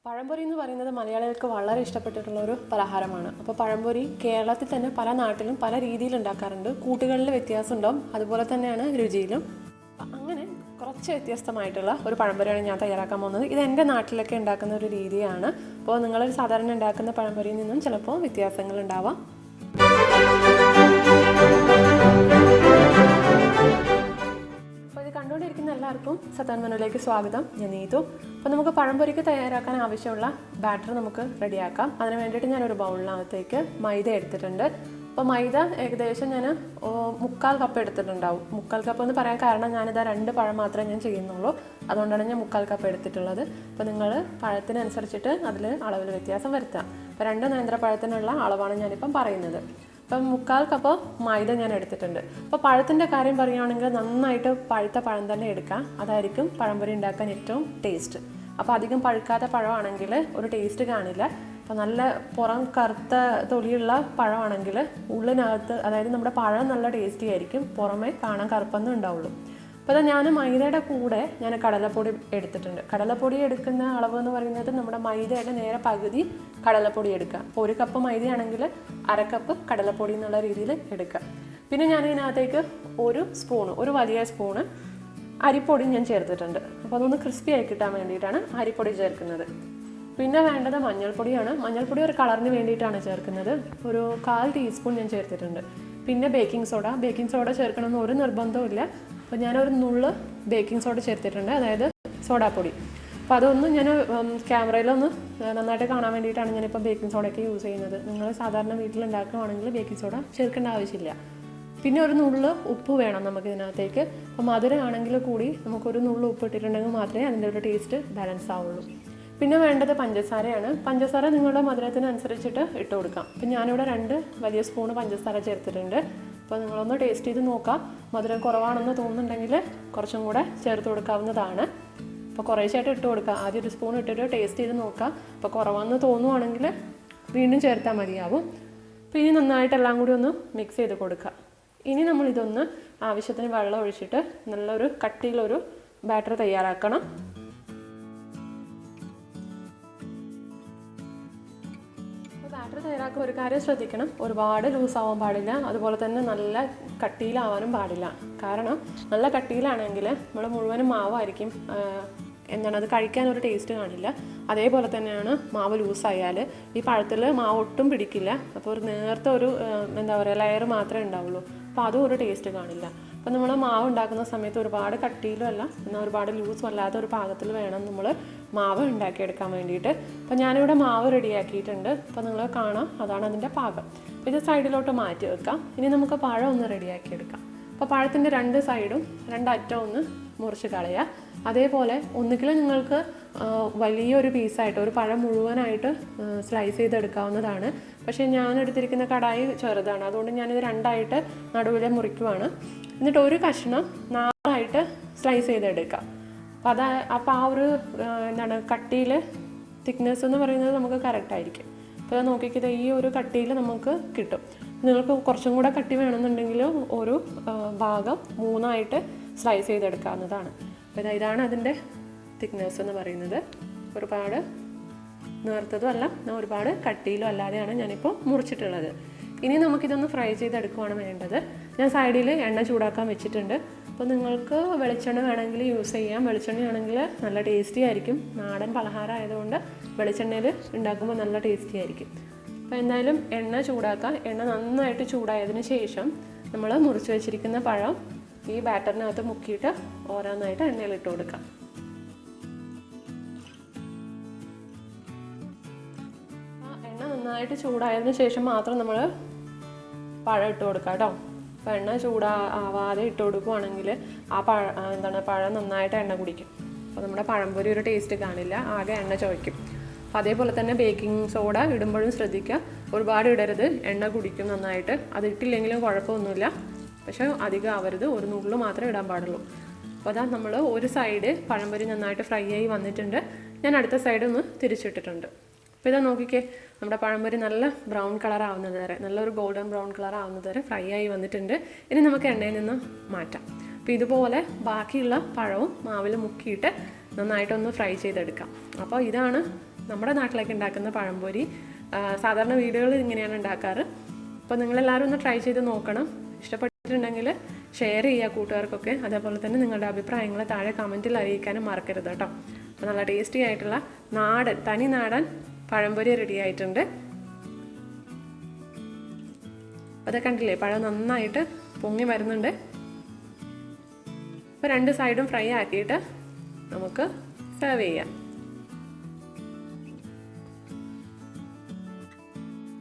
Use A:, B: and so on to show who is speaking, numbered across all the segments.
A: പഴംപൊരി എന്ന് പറയുന്നത് മലയാളികൾക്ക് വളരെ ഇഷ്ടപ്പെട്ടിട്ടുള്ള ഒരു പലഹാരമാണ്. അപ്പോൾ പഴംപൊരി കേരളത്തിൽ തന്നെ പല നാട്ടിലും പല രീതിയിൽ ഉണ്ടാക്കാറുണ്ട്. കൂട്ടുകളിൽ വ്യത്യാസം ഉണ്ടാവും, അതുപോലെ തന്നെയാണ് രുചിയിലും. അങ്ങനെ കുറച്ച് വ്യത്യസ്തമായിട്ടുള്ള ഒരു പഴംപൊരിയാണ് ഞാൻ തയ്യാറാക്കാൻ പോകുന്നത്. ഇത് എൻ്റെ നാട്ടിലൊക്കെ ഉണ്ടാക്കുന്ന ഒരു രീതിയാണ്. അപ്പോൾ നിങ്ങൾ സാധാരണ ഉണ്ടാക്കുന്ന പഴംപൊരിയിൽ നിന്നും ചിലപ്പോൾ വ്യത്യാസങ്ങൾ ഉണ്ടാവാം. കണ്ടുകൊണ്ടിരിക്കുന്ന എല്ലാവർക്കും സത്താൻ മെനുവിലേക്ക് സ്വാഗതം. ഞാൻ നീതു. അപ്പോൾ നമുക്ക് പഴംപൊരിക്ക് തയ്യാറാക്കാൻ ആവശ്യമുള്ള ബാറ്റർ നമുക്ക് റെഡിയാക്കാം. അതിന് വേണ്ടിയിട്ട് ഞാനൊരു ബൗളിനകത്തേക്ക് മൈദ എടുത്തിട്ടുണ്ട്. അപ്പോൾ മൈദ ഏകദേശം ഞാൻ 3/4 കപ്പ് എടുത്തിട്ടുണ്ടാവും. 3/4 കപ്പ് എന്ന് പറയാൻ കാരണം ഞാനിതാ 2 പഴം മാത്രമേ ഞാൻ ചെയ്യുന്നുള്ളൂ, അതുകൊണ്ടാണ് ഞാൻ 3/4 കപ്പ് എടുത്തിട്ടുള്ളത്. അപ്പോൾ നിങ്ങൾ പഴത്തിനനുസരിച്ചിട്ട് അതിൽ അളവിൽ വ്യത്യാസം വരുത്താം. അപ്പോൾ 2 നേന്ത്രപ്പഴത്തിനുള്ള അളവാണ് ഞാനിപ്പം പറയുന്നത്. അപ്പം 3/4 കപ്പ് മൈദ ഞാൻ എടുത്തിട്ടുണ്ട്. അപ്പോൾ പഴത്തിൻ്റെ കാര്യം പറയുകയാണെങ്കിൽ നന്നായിട്ട് പഴുത്ത പഴം തന്നെ എടുക്കാം, അതായിരിക്കും പഴംപൊരി ഉണ്ടാക്കാൻ ഏറ്റവും ടേസ്റ്റ്. അപ്പോൾ അധികം പഴുക്കാത്ത പഴമാണെങ്കിൽ ഒരു ടേസ്റ്റ് കാണില്ല. അപ്പോൾ നല്ല പുറം കറുത്ത തൊലിയുള്ള പഴമാണെങ്കിൽ ഉള്ളിനകത്ത്, അതായത് നമ്മുടെ പഴം നല്ല ടേസ്റ്റി ആയിരിക്കും, പുറമേ കാണാൻ കറുപ്പൊന്നും ഉണ്ടാവുള്ളൂ. അപ്പോൾ ഞാൻ മൈദയുടെ കൂടെ ഞാൻ കടലപ്പൊടി എടുത്തിട്ടുണ്ട്. കടലപ്പൊടി എടുക്കുന്ന അളവ് എന്ന് പറയുന്നത് നമ്മുടെ മൈദയുടെ നേരെ പകുതി കടലപ്പൊടി എടുക്കുക. അപ്പോൾ 1 കപ്പ് മൈദയാണെങ്കിൽ 1/2 കപ്പ് കടലപ്പൊടി എന്നുള്ള രീതിയിൽ എടുക്കുക. പിന്നെ ഞാൻ ഇതിനകത്തേക്ക് ഒരു വലിയ സ്പൂണ് അരിപ്പൊടി ഞാൻ ചേർത്തിട്ടുണ്ട്. അപ്പോൾ അതൊന്ന് ക്രിസ്പി ആയി കിട്ടാൻ വേണ്ടിയിട്ടാണ് അരിപ്പൊടി ചേർക്കുന്നത്. പിന്നെ വേണ്ടത് മഞ്ഞൾപ്പൊടിയാണ്. മഞ്ഞൾപ്പൊടി ഒരു കളറിന് വേണ്ടിയിട്ടാണ് ചേർക്കുന്നത്. ഒരു 1/4 ടീസ്പൂൺ ഞാൻ ചേർത്തിട്ടുണ്ട്. പിന്നെ ബേക്കിംഗ് സോഡ ചേർക്കണമെന്ന് ഒരു നിർബന്ധവും ഇല്ല. അപ്പോൾ ഞാനൊരു നുള്ള് ബേക്കിംഗ് സോഡ ചേർത്തിട്ടുണ്ട്, അതായത് സോഡാപ്പൊടി. അപ്പോൾ അതൊന്ന് ഞാൻ ക്യാമറയിലൊന്ന് നന്നായിട്ട് കാണാൻ വേണ്ടിയിട്ടാണ് ഞാനിപ്പോൾ ബേക്കിംഗ് സോഡയൊക്കെ യൂസ് ചെയ്യുന്നത്. നിങ്ങൾ സാധാരണ വീട്ടിലുണ്ടാക്കുകയാണെങ്കിൽ ബേക്കിംഗ് സോഡ ചേർക്കേണ്ട ആവശ്യമില്ല. പിന്നെ ഒരു നുള്ള് ഉപ്പ് വേണം നമുക്ക് ഇതിനകത്തേക്ക്. അപ്പോൾ മധുരമാണെങ്കിൽ കൂടി നമുക്കൊരു നുള്ള് ഉപ്പ് ഇട്ടിട്ടുണ്ടെങ്കിൽ മാത്രമേ അതിൻ്റെ ഒരു ടേസ്റ്റ് ബാലൻസ് ആവുള്ളൂ. പിന്നെ വേണ്ടത് പഞ്ചസാരയാണ്. പഞ്ചസാര നിങ്ങളുടെ മധുരത്തിനനുസരിച്ചിട്ട് ഇട്ട് കൊടുക്കാം. അപ്പം ഞാനിവിടെ 2 വലിയ സ്പൂണ് പഞ്ചസാര ചേർത്തിട്ടുണ്ട്. അപ്പോൾ നിങ്ങളൊന്ന് ടേസ്റ്റ് ചെയ്ത് നോക്കാം. മധുരം കുറവാണെന്ന് തോന്നുന്നുണ്ടെങ്കിൽ കുറച്ചും കൂടെ ചേർത്ത് കൊടുക്കാവുന്നതാണ്. അപ്പോൾ കുറേശ്ശായിട്ട് ഇട്ട് കൊടുക്കുക. ആദ്യം 1 സ്പൂൺ ഇട്ടിട്ട് ടേസ്റ്റ് ചെയ്ത് നോക്കാം. അപ്പോൾ കുറവാണെന്ന് തോന്നുവാണെങ്കിൽ വീണ്ടും ചേർത്താൽ മതിയാവും. അപ്പോൾ ഇനി നന്നായിട്ട് എല്ലാം കൂടി ഒന്ന് മിക്സ് ചെയ്ത് കൊടുക്കുക. ഇനി നമ്മളിതൊന്ന് ആവശ്യത്തിന് വെള്ളം ഒഴിച്ചിട്ട് നല്ലൊരു കട്ടിയിലൊരു ബാറ്റർ തയ്യാറാക്കണം. ബാറ്റർ തയ്യാറാക്കുക ഒരു കാര്യം ശ്രദ്ധിക്കണം, ഒരുപാട് ലൂസാവാൻ പാടില്ല, അതുപോലെ തന്നെ നല്ല കട്ടിയിലാവാനും പാടില്ല. കാരണം നല്ല കട്ടിയിലാണെങ്കിൽ നമ്മൾ മുഴുവനും മാവായിരിക്കും, അത് കഴിക്കാൻ ഒരു ടേസ്റ്റ് കാണില്ല. അതേപോലെ തന്നെയാണ് മാവ് ലൂസായാൽ ഈ പഴത്തിൽ മാവ് ഒട്ടും പിടിക്കില്ല. അപ്പോൾ ഒരു നേരത്തെ ഒരു ലെയർ മാത്രമേ ഉണ്ടാവുള്ളൂ. അപ്പോൾ അതും ഒരു ടേസ്റ്റ് കാണില്ല. അപ്പോൾ നമ്മൾ മാവ് ഉണ്ടാക്കുന്ന സമയത്ത് ഒരുപാട് കട്ടിയിലും അല്ല, എന്നാൽ ഒരുപാട് ലൂസും അല്ലാത്ത ഒരു പാകത്തിൽ വേണം നമ്മൾ മാവ് ഉണ്ടാക്കിയെടുക്കാൻ വേണ്ടിയിട്ട്. അപ്പോൾ ഞാനിവിടെ മാവ് റെഡിയാക്കിയിട്ടുണ്ട്. അപ്പോൾ നിങ്ങൾ കാണാം, അതാണ് അതിൻ്റെ പാകം. അപ്പോൾ ഇത് സൈഡിലോട്ട് മാറ്റി വെക്കാം. ഇനി നമുക്ക് പഴം ഒന്ന് റെഡിയാക്കിയെടുക്കാം. അപ്പോൾ പഴത്തിൻ്റെ 2 സൈഡും 2 അറ്റം ഒന്ന് മുറിച്ച് കളയുക. അതേപോലെ ഒന്നുകിൽ നിങ്ങൾക്ക് വലിയൊരു പീസായിട്ട് ഒരു പഴം മുഴുവനായിട്ട് സ്ലൈസ് ചെയ്തെടുക്കാവുന്നതാണ്. പക്ഷേ ഞാൻ എടുത്തിരിക്കുന്ന കടായി ചെറുതാണ്, അതുകൊണ്ട് ഞാനിത് 2ആയിട്ട് നടുവിലെ മുറിക്കുവാണ്. എന്നിട്ട് ഒരു കഷ്ണം 4ആയിട്ട് സ്ലൈസ് ചെയ്തെടുക്കാം. അപ്പോൾ ആ ഒരു കട്ടിയിൽ തിക്നെസ് എന്ന് പറയുന്നത് നമുക്ക് കറക്റ്റായിരിക്കും. അപ്പോൾ നോക്കിക്കത് ഈ ഒരു കട്ടിയിൽ നമുക്ക് കിട്ടും. നിങ്ങൾക്ക് കുറച്ചും കൂടെ കട്ടി വേണമെന്നുണ്ടെങ്കിൽ ഒരു ഭാഗം 3ആയിട്ട് സ്ലൈസ് ചെയ്തെടുക്കാവുന്നതാണ്. അപ്പോൾ ഇതാണ് അതിൻ്റെ തിക്നെസ് എന്ന് പറയുന്നത്. ഒരുപാട് നേർത്തതും അല്ല, ഒരുപാട് കട്ടിയിലും അല്ലാതെയാണ് ഞാനിപ്പോൾ മുറിച്ചിട്ടുള്ളത്. ഇനി നമുക്കിതൊന്ന് ഫ്രൈ ചെയ്തെടുക്കുകയാണ് വേണ്ടത്. ഞാൻ സൈഡിൽ എണ്ണ ചൂടാക്കാൻ വെച്ചിട്ടുണ്ട്. അപ്പോൾ നിങ്ങൾക്ക് വെളിച്ചെണ്ണ വേണമെങ്കിൽ യൂസ് ചെയ്യാം. വെളിച്ചെണ്ണയാണെങ്കിൽ നല്ല ടേസ്റ്റി ആയിരിക്കും. നാടൻ പലഹാരം ആയതുകൊണ്ട് വെളിച്ചെണ്ണയിൽ ഉണ്ടാക്കുമ്പോൾ നല്ല ടേസ്റ്റി ആയിരിക്കും. അപ്പോൾ എന്തായാലും എണ്ണ ചൂടാക്കാം. എണ്ണ നന്നായിട്ട് ചൂടായതിന് ശേഷം നമ്മൾ മുറിച്ച് വെച്ചിരിക്കുന്ന പഴം ഈ ബാറ്ററിനകത്ത് മുക്കിയിട്ട് ഓരോന്നായിട്ട് എണ്ണയിലിട്ട് കൊടുക്കാം. എണ്ണ നന്നായിട്ട് ചൂടായതിന് ശേഷം മാത്രം നമ്മൾ പഴം ഇട്ട് കൊടുക്കാം കേട്ടോ. അപ്പോൾ എണ്ണ ചൂടാവാതെ ഇട്ട് കൊടുക്കുകയാണെങ്കിൽ ആ പഴം നന്നായിട്ട് എണ്ണ കുടിക്കും. അപ്പോൾ നമ്മുടെ പഴംപൊരി ഒരു ടേസ്റ്റ് കാണില്ല, ആകെ എണ്ണ ചുവയ്ക്കും. അപ്പോൾ അതേപോലെ തന്നെ ബേക്കിംഗ് സോഡ ഇടുമ്പോഴും ശ്രദ്ധിക്കുക, ഒരുപാട് ഇടരുത്, എണ്ണ കുടിക്കും നന്നായിട്ട്. അത് ഇട്ടില്ലെങ്കിലും കുഴപ്പമൊന്നുമില്ല, പക്ഷേ അധികം ആവരുത്, ഒരു നുള്ളു മാത്രമേ ഇടാൻ പാടുള്ളൂ. അപ്പോൾ അതാ നമ്മൾ ഒരു സൈഡ് പഴംപൊരി നന്നായിട്ട് ഫ്രൈ ആയി വന്നിട്ടുണ്ട്. ഞാൻ അടുത്ത സൈഡ് ഒന്ന് തിരിച്ചിട്ടിട്ടുണ്ട്. അപ്പോൾ ഇതാ നോക്കിക്കേ, നമ്മുടെ പഴംപൊരി നല്ല ബ്രൗൺ കളർ ആവുന്നത് വരെ, നല്ലൊരു ഗോൾഡൻ ബ്രൗൺ കളർ ആവുന്നത് വരെ ഫ്രൈ ആയി വന്നിട്ടുണ്ട്. ഇനി നമുക്ക് എണ്ണയിൽ നിന്ന് മാറ്റാം. അപ്പോൾ ഇതുപോലെ ബാക്കിയുള്ള പഴവും മാവിൽ മുക്കിയിട്ട് നന്നായിട്ടൊന്ന് ഫ്രൈ ചെയ്തെടുക്കാം. അപ്പോൾ ഇതാണ് നമ്മുടെ നാട്ടിലേക്ക് ഉണ്ടാക്കുന്ന പഴംപൊരി. സാധാരണ വീടുകളിൽ ഇങ്ങനെയാണ് ഉണ്ടാക്കാറ്. അപ്പോൾ നിങ്ങളെല്ലാവരും ഒന്ന് ട്രൈ ചെയ്ത് നോക്കണം. ഇഷ്ടപ്പെട്ടിട്ടുണ്ടെങ്കിൽ ഷെയർ ചെയ്യുക കൂട്ടുകാർക്കൊക്കെ. അതേപോലെ തന്നെ നിങ്ങളുടെ അഭിപ്രായങ്ങൾ താഴെ കമൻറ്റിൽ അറിയിക്കാനും മറക്കരുത് കേട്ടോ. അപ്പോൾ നല്ല ടേസ്റ്റി ആയിട്ടുള്ള തനി നാടൻ പഴംപൊരി റെഡി ആയിട്ടുണ്ട്. അത് കണ്ടില്ലേ, പഴം നന്നായിട്ട് പൊങ്ങി വരുന്നുണ്ട്. അപ്പോൾ 2 സൈഡും ഫ്രൈ ആക്കിയിട്ട് നമുക്ക് സെർവ് ചെയ്യാം.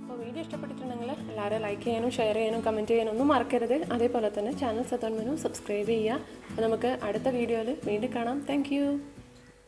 A: അപ്പോൾ വീഡിയോ ഇഷ്ടപ്പെട്ടിട്ടുണ്ടെങ്കിൽ എല്ലാവരും ലൈക്ക് ചെയ്യാനും ഷെയർ ചെയ്യാനും കമൻറ്റ് ചെയ്യാനും ഒന്നും മറക്കരുത്. അതേപോലെ തന്നെ ചാനൽ സതോൺ മെനു സബ്സ്ക്രൈബ് ചെയ്യുക. അപ്പോൾ നമുക്ക് അടുത്ത വീഡിയോയിൽ വീണ്ടും കാണാം. താങ്ക്